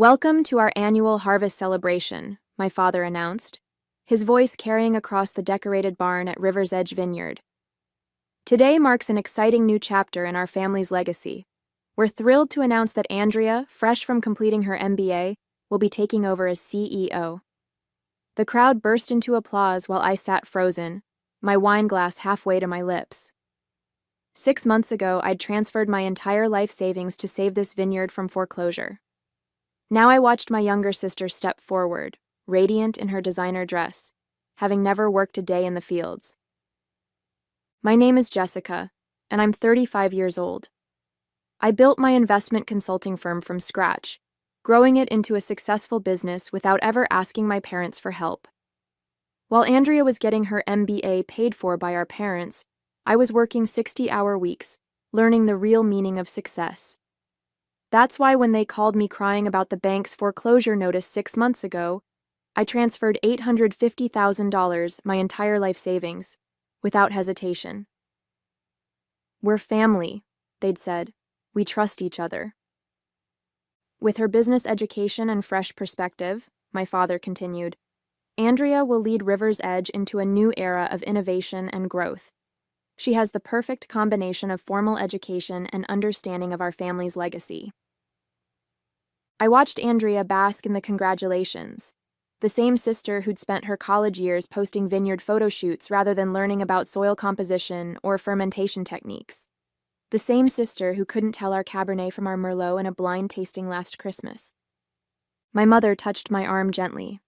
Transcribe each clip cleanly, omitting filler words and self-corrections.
Welcome to our annual harvest celebration, my father announced, his voice carrying across the decorated barn at River's Edge Vineyard. Today marks an exciting new chapter in our family's legacy. We're thrilled to announce that Andrea, fresh from completing her MBA, will be taking over as CEO. The crowd burst into applause while I sat frozen, my wine glass halfway to my lips. 6 months ago, I'd transferred my entire life savings to save this vineyard from foreclosure. Now I watched my younger sister step forward, radiant in her designer dress, having never worked a day in the fields. My name is Jessica, and I'm 35 years old. I built my investment consulting firm from scratch, growing it into a successful business without ever asking my parents for help. While Andrea was getting her MBA paid for by our parents, I was working 60-hour weeks, learning the real meaning of success. That's why when they called me crying about the bank's foreclosure notice 6 months ago, I transferred $850,000, my entire life savings, without hesitation. "We're family," they'd said. "We trust each other." With her business education and fresh perspective, my father continued, Andrea will lead River's Edge into a new era of innovation and growth. She has the perfect combination of formal education and understanding of our family's legacy. I watched Andrea bask in the congratulations, the same sister who'd spent her college years posting vineyard photo shoots rather than learning about soil composition or fermentation techniques. The same sister who couldn't tell our Cabernet from our Merlot in a blind tasting last Christmas. My mother touched my arm gently.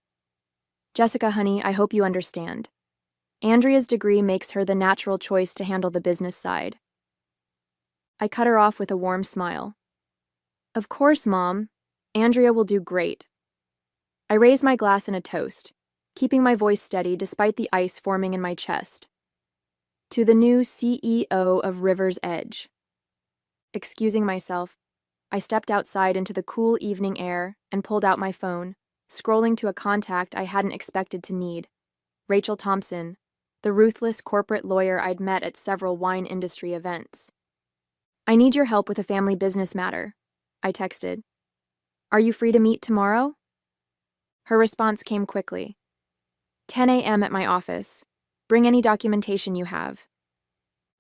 "Jessica, honey, I hope you understand. Andrea's degree makes her the natural choice to handle the business side." I cut her off with a warm smile. "Of course, Mom. Andrea will do great." I raised my glass in a toast, keeping my voice steady despite the ice forming in my chest. "To the new CEO of River's Edge." Excusing myself, I stepped outside into the cool evening air and pulled out my phone, scrolling to a contact I hadn't expected to need. Rachel Thompson, the ruthless corporate lawyer I'd met at several wine industry events. "I need your help with a family business matter," I texted. "Are you free to meet tomorrow?" Her response came quickly. 10 a.m. at my office. Bring any documentation you have."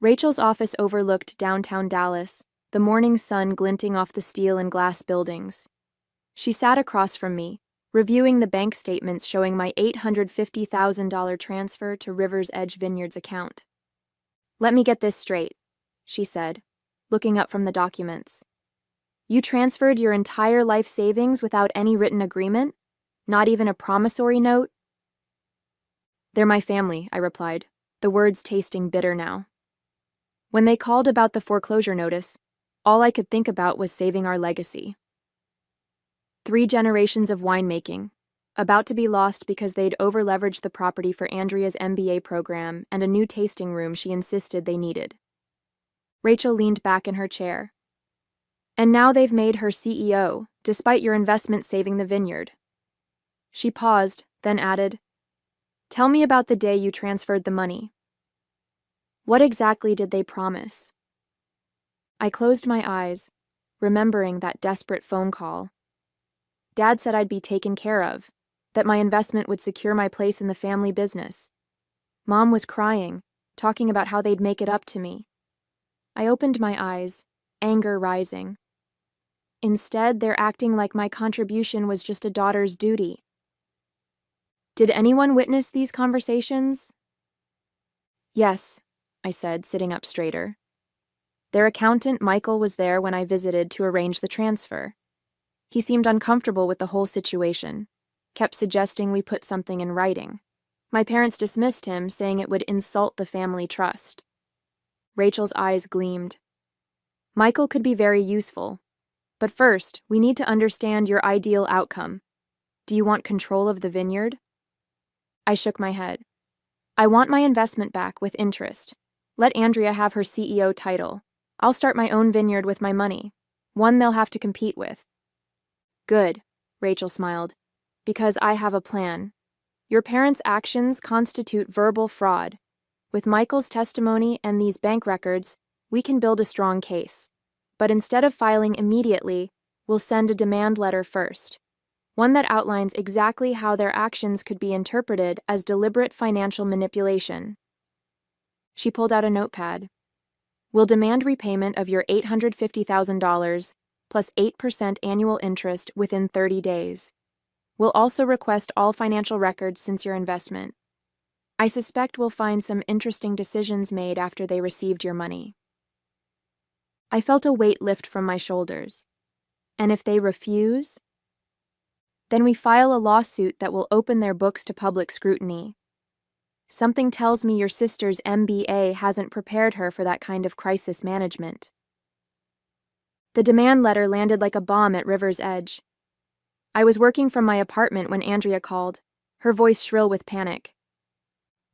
Rachel's office overlooked downtown Dallas, the morning sun glinting off the steel and glass buildings. She sat across from me, reviewing the bank statements showing my $850,000 transfer to River's Edge Vineyard's account. "Let me get this straight," she said, looking up from the documents. "You transferred your entire life savings without any written agreement? Not even a promissory note?" "They're my family," I replied, the words tasting bitter now. When they called about the foreclosure notice, all I could think about was saving our legacy. 3 generations of winemaking, about to be lost because they'd over-leveraged the property for Andrea's MBA program and a new tasting room she insisted they needed. Rachel leaned back in her chair. "And now they've made her CEO, despite your investment saving the vineyard." She paused, then added, "Tell me about the day you transferred the money. What exactly did they promise?" I closed my eyes, remembering that desperate phone call. Dad said I'd be taken care of, that my investment would secure my place in the family business. Mom was crying, talking about how they'd make it up to me. I opened my eyes, anger rising. Instead, they're acting like my contribution was just a daughter's duty. "Did anyone witness these conversations?" "Yes," I said, sitting up straighter. "Their accountant, Michael, was there when I visited to arrange the transfer. He seemed uncomfortable with the whole situation, kept suggesting we put something in writing. My parents dismissed him, saying it would insult the family trust." Rachel's eyes gleamed. "Michael could be very useful. But first, we need to understand your ideal outcome. Do you want control of the vineyard?" I shook my head. "I want my investment back with interest. Let Andrea have her CEO title. I'll start my own vineyard with my money, one they'll have to compete with." "Good," Rachel smiled, "because I have a plan. Your parents' actions constitute verbal fraud. With Michael's testimony and these bank records, we can build a strong case. But instead of filing immediately, we'll send a demand letter first. one that outlines exactly how their actions could be interpreted as deliberate financial manipulation. She pulled out a notepad. We'll demand repayment of your $850,000 plus 8% annual interest within 30 days. We'll also request all financial records since your investment. I suspect we'll find some interesting decisions made after they received your money. I felt a weight lift from my shoulders. And if they refuse? Then we file a lawsuit that will open their books to public scrutiny. Something tells me your sister's MBA hasn't prepared her for that kind of crisis management. The demand letter landed like a bomb at River's Edge. I was working from my apartment when Andrea called, her voice shrill with panic.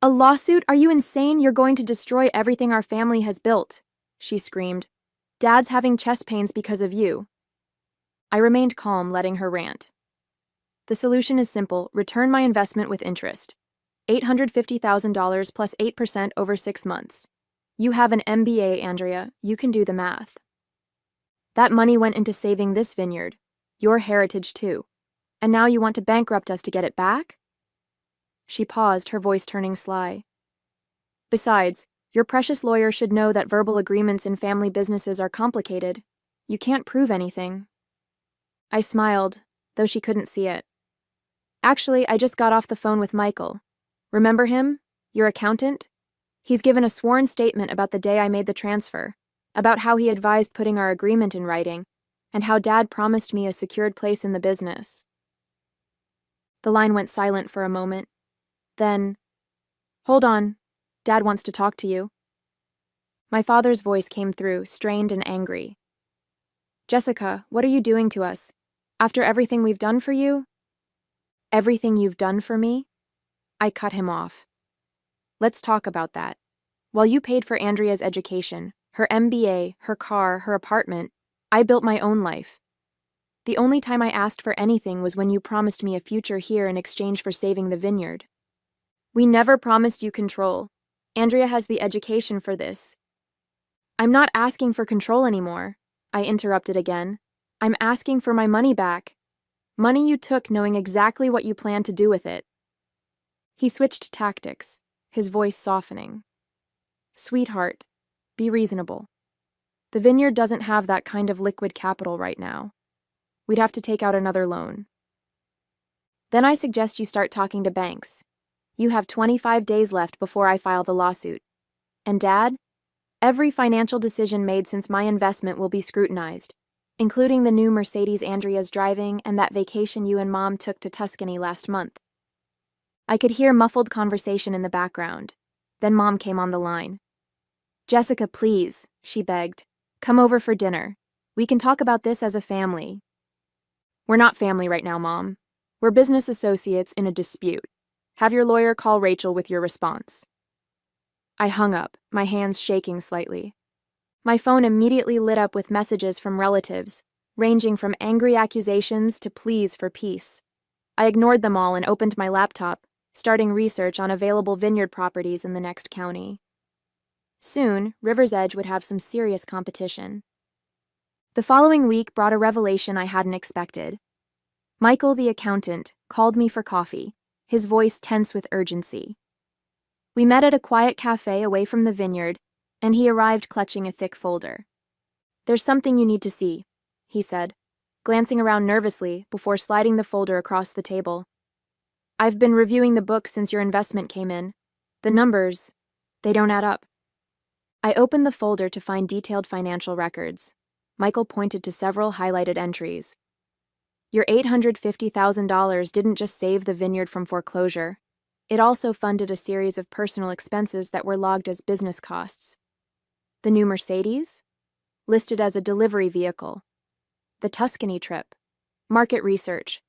"A lawsuit? Are you insane? You're going to destroy everything our family has built," she screamed. "Dad's having chest pains because of you." I remained calm, letting her rant. The solution is simple: return my investment with interest. $850,000 plus 8% over 6 months. You have an MBA, Andrea. You can do the math. That money went into saving this vineyard, your heritage too. And now you want to bankrupt us to get it back? She paused, her voice turning sly. Besides, your precious lawyer should know that verbal agreements in family businesses are complicated. You can't prove anything. I smiled, though she couldn't see it. Actually, I just got off the phone with Michael. Remember him? Your accountant? He's given a sworn statement about the day I made the transfer, about how he advised putting our agreement in writing, and how Dad promised me a secured place in the business. The line went silent for a moment. Then, "Hold on. Dad wants to talk to you." My father's voice came through, strained and angry. "Jessica, what are you doing to us? After everything we've done for you?" "Everything you've done for me?" I cut him off. "Let's talk about that. While you paid for Andrea's education, her MBA, her car, her apartment, I built my own life. The only time I asked for anything was when you promised me a future here in exchange for saving the vineyard. We never promised you control. Andrea has the education for this." "I'm not asking for control anymore," I interrupted again. "I'm asking for my money back. Money you took knowing exactly what you planned to do with it." He switched tactics, his voice softening. "Sweetheart, be reasonable. The vineyard doesn't have that kind of liquid capital right now. We'd have to take out another loan. Then I suggest you start talking to banks. You have 25 days left before I file the lawsuit. And Dad, every financial decision made since my investment will be scrutinized, including the new Mercedes Andrea's driving and that vacation you and Mom took to Tuscany last month." I could hear muffled conversation in the background. Then Mom came on the line. "Jessica, please," she begged. "Come over for dinner. We can talk about this as a family." "We're not family right now, Mom. We're business associates in a dispute. Have your lawyer call Rachel with your response." I hung up, my hands shaking slightly. My phone immediately lit up with messages from relatives, ranging from angry accusations to pleas for peace. I ignored them all and opened my laptop, starting research on available vineyard properties in the next county. Soon, River's Edge would have some serious competition. The following week brought a revelation I hadn't expected. Michael, the accountant, called me for coffee, his voice tense with urgency. We met at a quiet cafe away from the vineyard, and he arrived clutching a thick folder. "There's something you need to see," he said, glancing around nervously before sliding the folder across the table. "I've been reviewing the books since your investment came in. The numbers, they don't add up." I opened the folder to find detailed financial records. Michael pointed to several highlighted entries. "Your $850,000 didn't just save the vineyard from foreclosure. It also funded a series of personal expenses that were logged as business costs. The new Mercedes? Listed as a delivery vehicle. The Tuscany trip. Market research.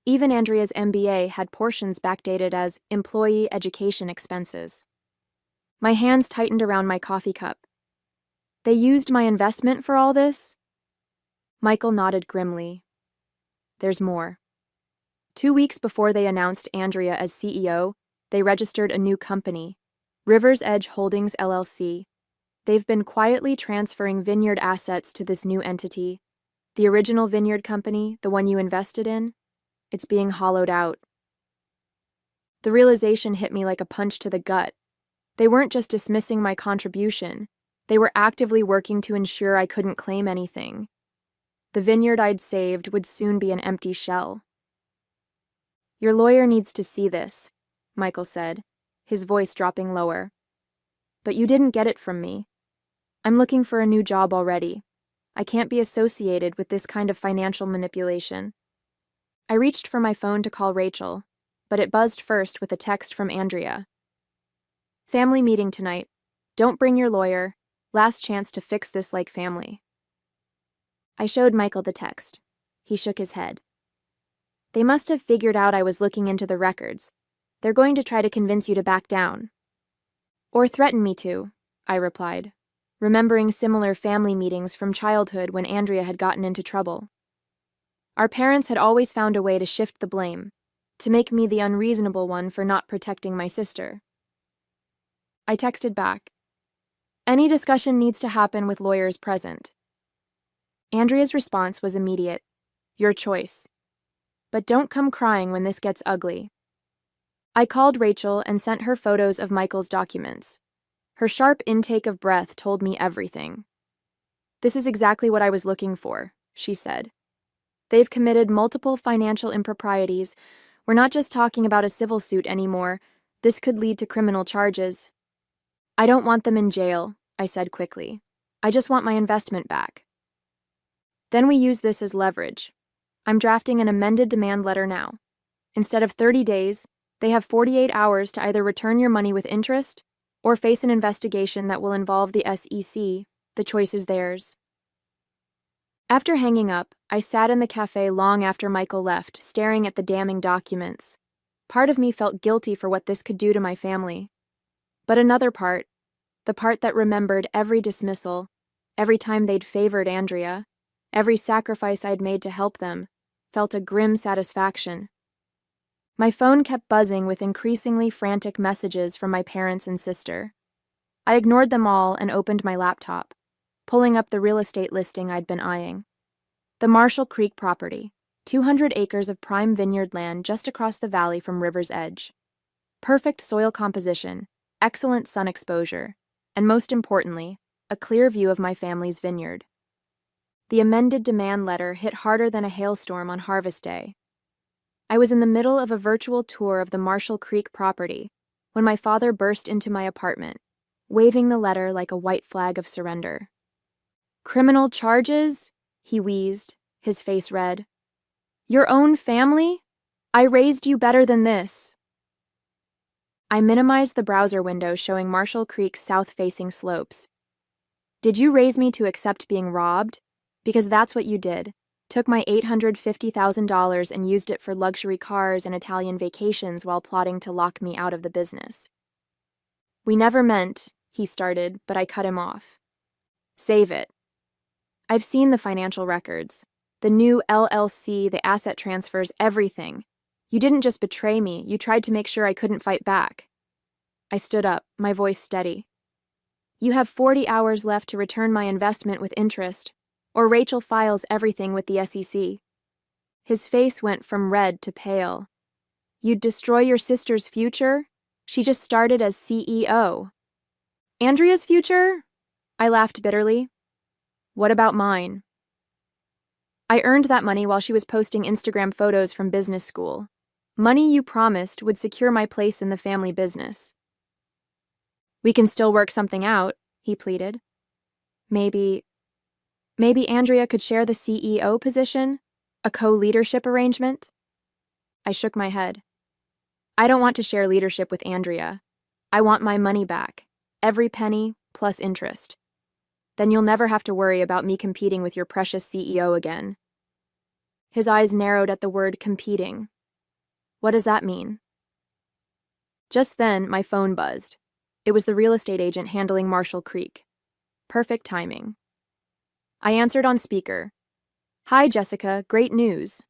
Even Andrea's MBA had portions backdated as employee education expenses." My hands tightened around my coffee cup. "They used my investment for all this?" Michael nodded grimly. "There's more. 2 weeks before they announced Andrea as CEO, they registered a new company, River's Edge Holdings LLC. They've been quietly transferring vineyard assets to this new entity, the original vineyard company, the one you invested in. It's being hollowed out. The realization hit me like a punch to the gut. They weren't just dismissing my contribution. They were actively working to ensure I couldn't claim anything. The vineyard I'd saved would soon be an empty shell. "Your lawyer needs to see this," Michael said, his voice dropping lower. "But you didn't get it from me. I'm looking for a new job already. I can't be associated with this kind of financial manipulation." I reached for my phone to call Rachel, but it buzzed first with a text from Andrea. "Family meeting tonight. Don't bring your lawyer. Last chance to fix this like family." I showed Michael the text. He shook his head. "They must have figured out I was looking into the records. They're going to try to convince you to back down." "Or threaten me to," I replied, remembering similar family meetings from childhood when Andrea had gotten into trouble. Our parents had always found a way to shift the blame, to make me the unreasonable one for not protecting my sister. I texted back, "Any discussion needs to happen with lawyers present." Andrea's response was immediate, "Your choice. But don't come crying when this gets ugly." I called Rachel and sent her photos of Michael's documents. Her sharp intake of breath told me everything. "This is exactly what I was looking for," she said. "They've committed multiple financial improprieties. We're not just talking about a civil suit anymore. This could lead to criminal charges." "I don't want them in jail," I said quickly. "I just want my investment back." "Then we use this as leverage. I'm drafting an amended demand letter now. Instead of 30 days, they have 48 hours to either return your money with interest or face an investigation that will involve the SEC. The choice is theirs." After hanging up, I sat in the cafe long after Michael left, staring at the damning documents. Part of me felt guilty for what this could do to my family. But another part, the part that remembered every dismissal, every time they'd favored Andrea, every sacrifice I'd made to help them, felt a grim satisfaction. My phone kept buzzing with increasingly frantic messages from my parents and sister. I ignored them all and opened my laptop, pulling up the real estate listing I'd been eyeing. The Marshall Creek property, 200 acres of prime vineyard land just across the valley from River's Edge. Perfect soil composition, excellent sun exposure, and most importantly, a clear view of my family's vineyard. The amended demand letter hit harder than a hailstorm on harvest day. I was in the middle of a virtual tour of the Marshall Creek property when my father burst into my apartment, waving the letter like a white flag of surrender. "Criminal charges?" he wheezed, his face red. "Your own family? I raised you better than this." I minimized the browser window showing Marshall Creek's south-facing slopes. "Did you raise me to accept being robbed? Because that's what you did. Took my $850,000 and used it for luxury cars and Italian vacations while plotting to lock me out of the business." "We never meant," he started, but I cut him off. "Save it. I've seen the financial records. The new LLC, the asset transfers, everything. You didn't just betray me, you tried to make sure I couldn't fight back." I stood up, my voice steady. "You have 40 hours left to return my investment with interest, or Rachel files everything with the SEC. His face went from red to pale. "You'd destroy your sister's future? She just started as CEO. "Andrea's future?" I laughed bitterly. "What about mine? I earned that money while she was posting Instagram photos from business school. Money you promised would secure my place in the family business." "We can still work something out," he pleaded. Maybe Andrea could share the CEO position? A co-leadership arrangement?" I shook my head. "I don't want to share leadership with Andrea. I want my money back, every penny plus interest. Then you'll never have to worry about me competing with your precious CEO again." His eyes narrowed at the word competing. "What does that mean?" Just then, my phone buzzed. It was the real estate agent handling Marshall Creek. Perfect timing. I answered on speaker. "Hi, Jessica, great news.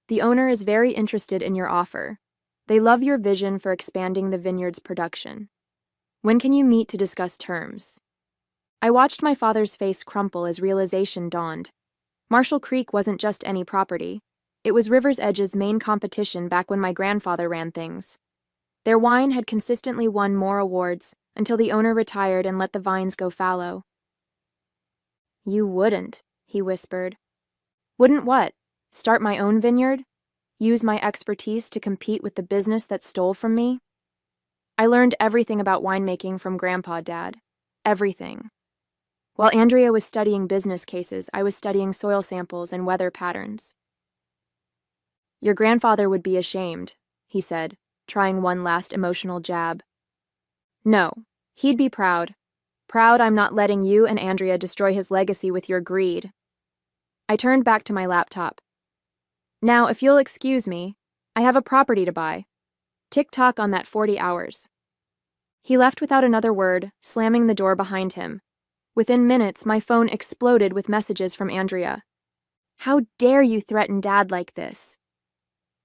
The owner is very interested in your offer. They love your vision for expanding the vineyard's production. When can you meet to discuss terms?" I watched my father's face crumple as realization dawned. Marshall Creek wasn't just any property. It was River's Edge's main competition back when my grandfather ran things. Their wine had consistently won more awards until the owner retired and let the vines go fallow. "You wouldn't," he whispered. "Wouldn't what? Start my own vineyard? Use my expertise to compete with the business that stole from me?" I learned everything about winemaking from Grandpa, Dad. Everything. While Andrea was studying business cases, I was studying soil samples and weather patterns. "Your grandfather would be ashamed," he said, trying one last emotional jab. "No, he'd be proud. Proud I'm not letting you and Andrea destroy his legacy with your greed." I turned back to my laptop. "Now, if you'll excuse me, I have a property to buy. Tick-tock on that 40 hours. He left without another word, slamming the door behind him. Within minutes, my phone exploded with messages from Andrea. "How dare you threaten Dad like this?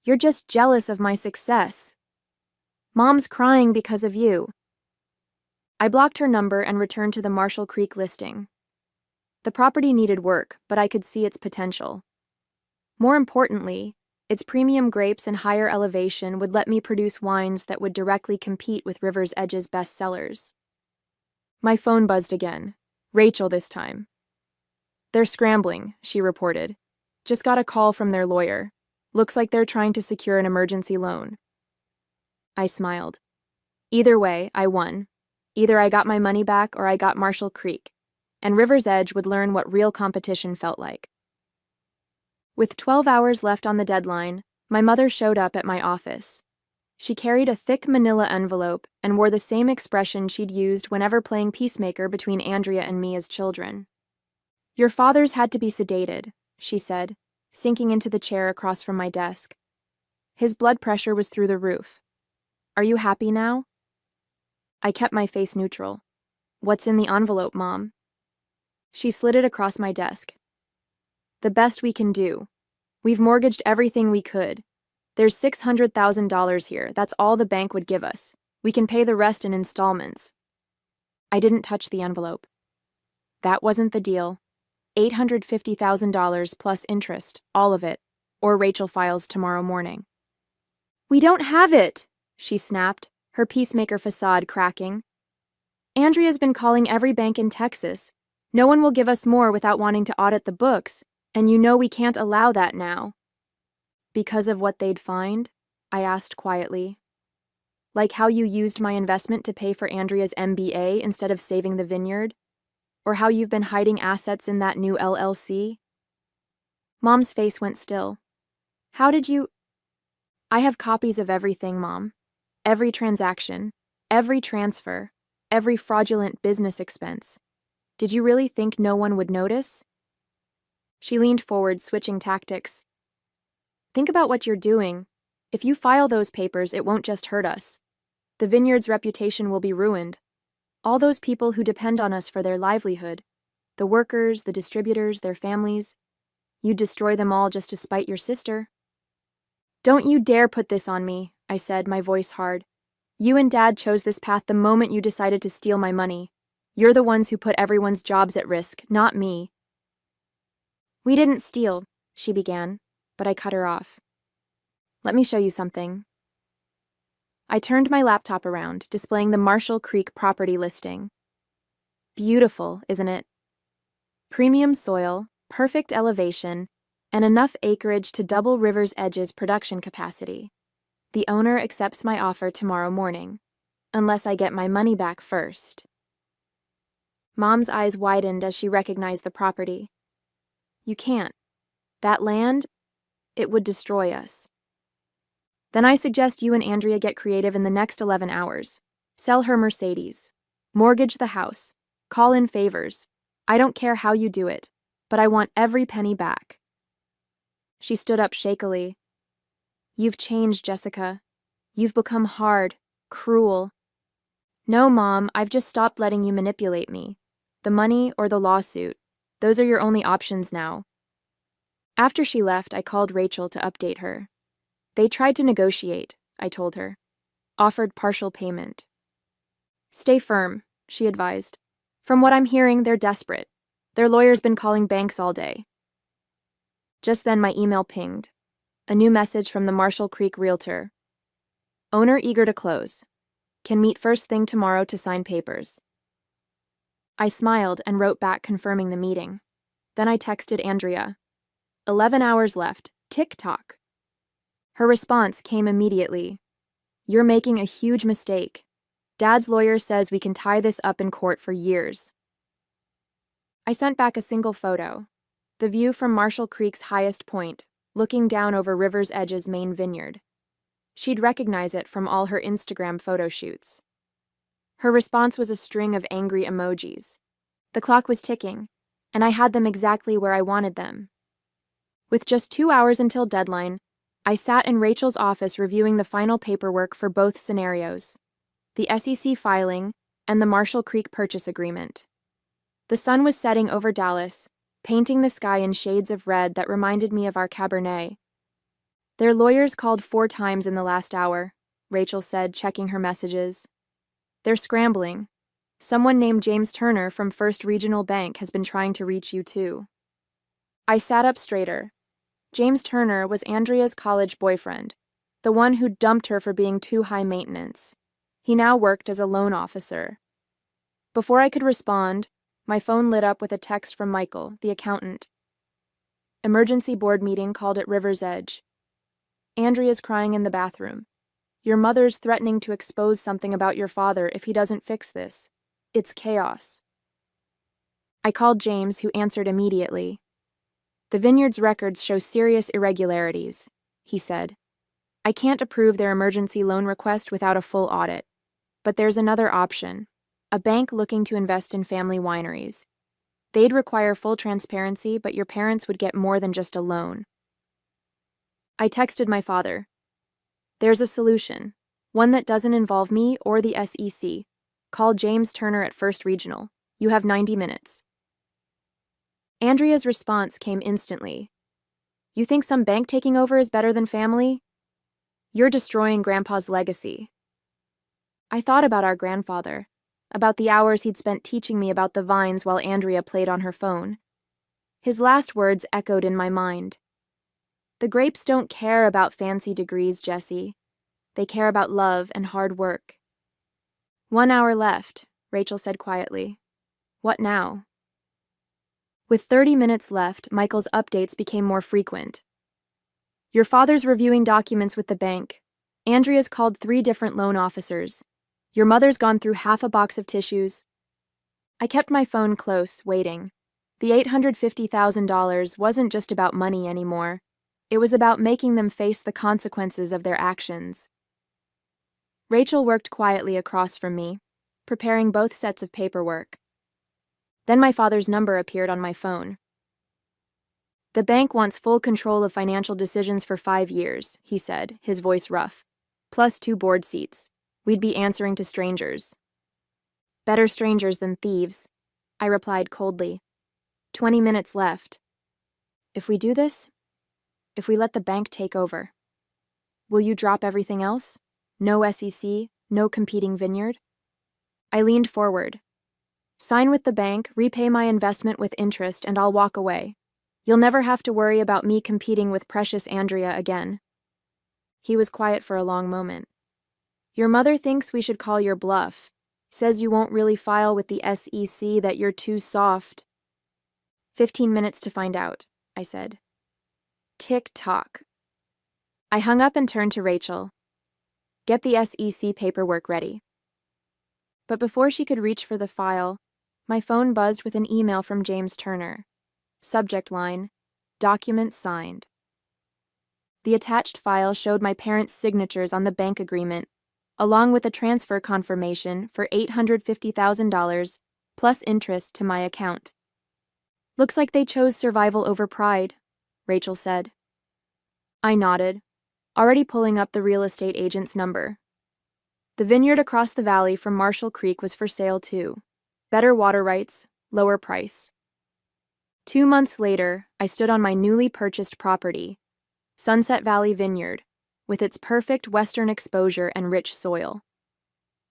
You're just jealous of my success. Mom's crying because of you." I blocked her number and returned to the Marshall Creek listing. The property needed work, but I could see its potential. More importantly, its premium grapes and higher elevation would let me produce wines that would directly compete with River's Edge's best sellers. My phone buzzed again. Rachel this time. "They're scrambling," she reported. "Just got a call from their lawyer. Looks like they're trying to secure an emergency loan." I smiled. Either way, I won. Either I got my money back or I got Marshall Creek, and River's Edge would learn what real competition felt like. With 12 hours left on the deadline, my mother showed up at my office. She carried a thick manila envelope and wore the same expression she'd used whenever playing peacemaker between Andrea and me as children. "Your father's had to be sedated," she said, sinking into the chair across from my desk. "His blood pressure was through the roof. Are you happy now?" I kept my face neutral. "What's in the envelope, Mom?" She slid it across my desk. "The best we can do. We've mortgaged everything we could. There's $600,000 here. That's all the bank would give us. We can pay the rest in installments." I didn't touch the envelope. That wasn't the deal. $850,000 plus interest, all of it, or Rachel files tomorrow morning. "We don't have it," she snapped, her peacemaker facade cracking. "Andrea's been calling every bank in Texas. No one will give us more without wanting to audit the books, and you know we can't allow that now." "Because of what they'd find?" I asked quietly. "Like how you used my investment to pay for Andrea's MBA instead of saving the vineyard? Or how you've been hiding assets in that new LLC?" Mom's face went still. "How did you—" "I have copies of everything, Mom. Every transaction, every transfer, every fraudulent business expense. Did you really think no one would notice?" She leaned forward, switching tactics. "Think about what you're doing. If you file those papers, it won't just hurt us. The vineyard's reputation will be ruined. All those people who depend on us for their livelihood, the workers, the distributors, their families, you'd destroy them all just to spite your sister." "Don't you dare put this on me," I said, my voice hard. "You and Dad chose this path the moment you decided to steal my money. You're the ones who put everyone's jobs at risk, not me." "We didn't steal," she began, but I cut her off. "Let me show you something." I turned my laptop around, displaying the Marshall Creek property listing. Beautiful, isn't it? Premium soil, perfect elevation, and enough acreage to double River's Edge's production capacity. The owner accepts my offer tomorrow morning, unless I get my money back first. Mom's eyes widened as she recognized the property. "You can't. That land, it would destroy us." "Then I suggest you and Andrea get creative in the next 11 hours. Sell her Mercedes. Mortgage the house. Call in favors. I don't care how you do it, but I want every penny back." She stood up shakily. "You've changed, Jessica. You've become hard, cruel." "No, Mom, I've just stopped letting you manipulate me. The money or the lawsuit, those are your only options now." After she left, I called Rachel to update her. "They tried to negotiate," I told her. "Offered partial payment." "Stay firm," she advised. "From what I'm hearing, they're desperate. Their lawyer's been calling banks all day." Just then my email pinged. A new message from the Marshall Creek realtor. Owner eager to close. Can meet first thing tomorrow to sign papers. I smiled and wrote back confirming the meeting. Then I texted Andrea. 11 hours left. Tick-tock. Her response came immediately. You're making a huge mistake. Dad's lawyer says we can tie this up in court for years. I sent back a single photo. The view from Marshall Creek's highest point, looking down over River's Edge's main vineyard. She'd recognize it from all her Instagram photo shoots. Her response was a string of angry emojis. The clock was ticking, and I had them exactly where I wanted them. With just 2 hours until deadline, I sat in Rachel's office reviewing the final paperwork for both scenarios, the SEC filing and the Marshall Creek purchase agreement. The sun was setting over Dallas, painting the sky in shades of red that reminded me of our Cabernet. Their lawyers called 4 times in the last hour, Rachel said, checking her messages. They're scrambling. Someone named James Turner from First Regional Bank has been trying to reach you too. I sat up straighter. James Turner was Andrea's college boyfriend, the one who dumped her for being too high maintenance. He now worked as a loan officer. Before I could respond, my phone lit up with a text from Michael, the accountant. Emergency board meeting called at River's Edge. Andrea's crying in the bathroom. Your mother's threatening to expose something about your father if he doesn't fix this. It's chaos. I called James, who answered immediately. The Vineyard's records show serious irregularities, he said. I can't approve their emergency loan request without a full audit. But there's another option. A bank looking to invest in family wineries. They'd require full transparency, but your parents would get more than just a loan. I texted my father. There's a solution, one that doesn't involve me or the SEC. Call James Turner at First Regional. You have 90 minutes. Andrea's response came instantly. You think some bank taking over is better than family? You're destroying Grandpa's legacy. I thought about our grandfather, about the hours he'd spent teaching me about the vines while Andrea played on her phone. His last words echoed in my mind. The grapes don't care about fancy degrees, Jesse. They care about love and hard work. 1 hour left, Rachel said quietly. What now? With 30 minutes left, Michael's updates became more frequent. Your father's reviewing documents with the bank. Andrea's called 3 different loan officers. Your mother's gone through half a box of tissues. I kept my phone close, waiting. The $850,000 wasn't just about money anymore. It was about making them face the consequences of their actions. Rachel worked quietly across from me, preparing both sets of paperwork. Then my father's number appeared on my phone. The bank wants full control of financial decisions for 5 years, he said, his voice rough. Plus 2 board seats. We'd be answering to strangers. Better strangers than thieves, I replied coldly. 20 minutes left. If we do this, if we let the bank take over, will you drop everything else? No SEC, no competing Vineyard? I leaned forward. Sign with the bank, repay my investment with interest, and I'll walk away. You'll never have to worry about me competing with precious Andrea again. He was quiet for a long moment. Your mother thinks we should call your bluff. Says you won't really file with the SEC, that you're too soft. 15 minutes to find out, I said. Tick-tock. I hung up and turned to Rachel. Get the SEC paperwork ready. But before she could reach for the file, my phone buzzed with an email from James Turner. Subject line, document signed. The attached file showed my parents' signatures on the bank agreement, along with a transfer confirmation for $850,000 plus interest to my account. Looks like they chose survival over pride, Rachel said. I nodded, already pulling up the real estate agent's number. The vineyard across the valley from Marshall Creek was for sale too. Better water rights, lower price. 2 months later, I stood on my newly purchased property, Sunset Valley Vineyard, with its perfect western exposure and rich soil.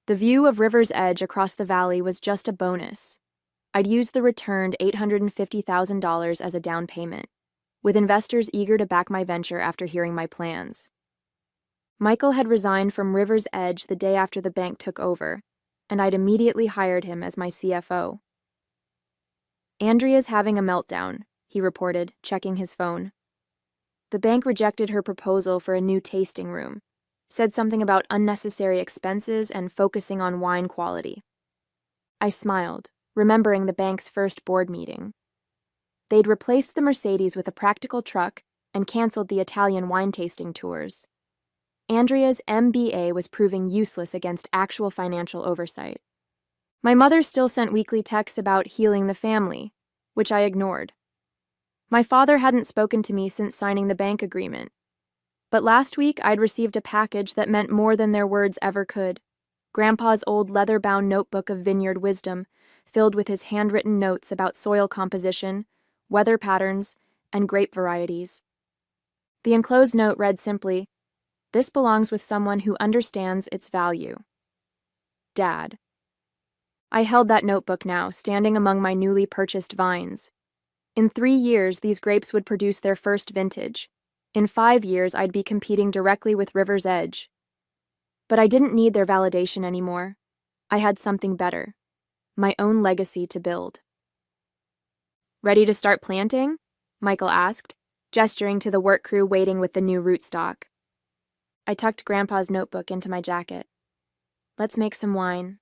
The view of River's Edge across the valley was just a bonus. I'd used the returned $850,000 as a down payment. with investors eager to back my venture after hearing my plans. Michael had resigned from River's Edge the day after the bank took over, and I'd immediately hired him as my CFO. "Andrea's having a meltdown," he reported, checking his phone. "The bank rejected her proposal for a new tasting room, said something about unnecessary expenses and focusing on wine quality." I smiled, remembering the bank's first board meeting. They'd replaced the Mercedes with a practical truck and canceled the Italian wine tasting tours. Andrea's MBA was proving useless against actual financial oversight. My mother still sent weekly texts about healing the family, which I ignored. My father hadn't spoken to me since signing the bank agreement. But last week I'd received a package that meant more than their words ever could. Grandpa's old leather-bound notebook of Vineyard wisdom, filled with his handwritten notes about soil composition, weather patterns, and grape varieties. The enclosed note read simply, "This belongs with someone who understands its value. Dad." I held that notebook now, standing among my newly purchased vines. In 3 years, these grapes would produce their first vintage. In 5 years, I'd be competing directly with River's Edge. But I didn't need their validation anymore. I had something better, my own legacy to build. "Ready to start planting?" Michael asked, gesturing to the work crew waiting with the new rootstock. I tucked Grandpa's notebook into my jacket. "Let's make some wine."